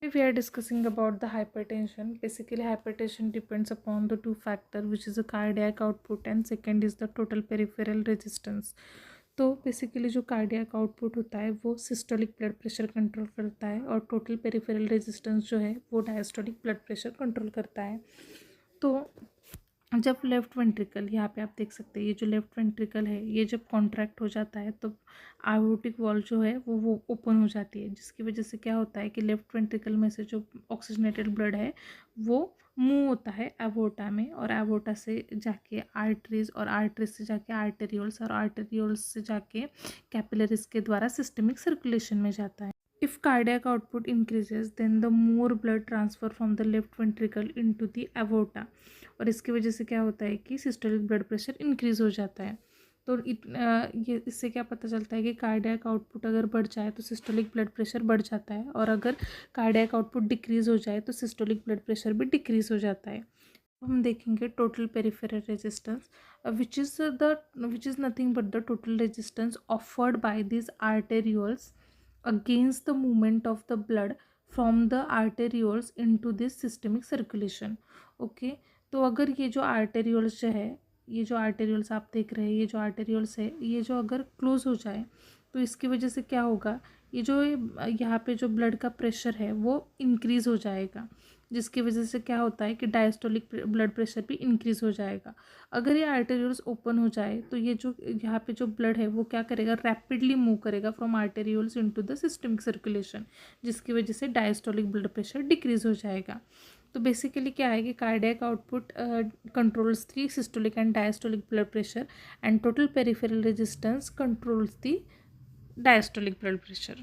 We are discussing about the hypertension. Basically, hypertension depends upon the two factor, which is the cardiac output and second is the total peripheral resistance. तो basically जो cardiac output होता है वो systolic blood pressure control करता है और total peripheral resistance जो है वो डायस्टोलिक ब्लड प्रेशर कंट्रोल करता है। तो जब लेफ्ट वेंट्रिकल, यहाँ पे आप देख सकते हैं, ये जो लेफ्ट वेंट्रिकल है ये जब कॉन्ट्रैक्ट हो जाता है तो आयोटिक वॉल जो है वो ओपन हो जाती है, जिसकी वजह से क्या होता है कि लेफ्ट वेंट्रिकल में से जो ऑक्सीजनेटेड ब्लड है वो मूव होता है एवोर्टा में और एवोर्टा से जाके आर्टरीज और आर्टरीज से जाके आर्टेरियोल्स और आर्टेरियोल्स से जाके कैपिलरीज के द्वारा सिस्टमिक सर्कुलेशन में जाता है। If cardiac output increases, then the more blood transfer from the left ventricle into the aorta, और इसकी वजह से क्या होता है कि सिस्टोलिक ब्लड प्रेशर इंक्रीज हो जाता है। तो ये इससे क्या पता चलता है कि कार्डियक आउटपुट अगर बढ़ जाए तो सिस्टोलिक ब्लड प्रेशर बढ़ जाता है और अगर कार्डियक आउटपुट डिक्रीज हो जाए तो सिस्टोलिक ब्लड प्रेशर भी डिक्रीज हो जाता है। हम देखेंगे total peripheral resistance, which is nothing but the total resistance offered by this arterioles against the movement of the blood from the arterioles into this systemic circulation। Okay, तो अगर ये जो arterioles जो है, ये जो arterioles आप देख रहे हैं, ये जो arterioles है, ये जो अगर क्लोज हो जाए तो इसकी वजह से क्या होगा, ये जो यहाँ पे जो ब्लड का प्रेशर है वो इंक्रीज़ हो जाएगा, जिसकी वजह से क्या होता है कि डायस्टोलिक ब्लड प्रेशर भी इंक्रीज़ हो जाएगा। अगर ये आर्टेरियोल्स ओपन हो जाए तो ये जो यहाँ पे जो ब्लड है वो क्या करेगा, रैपिडली मूव करेगा from arterioles into the systemic circulation, जिसकी वजह से डायस्टोलिक ब्लड प्रेशर डिक्रीज़ हो जाएगा। तो बेसिकली क्या है कि cardiac output controls the systolic and diastolic blood pressure and total peripheral resistance controls the diastolic blood pressure.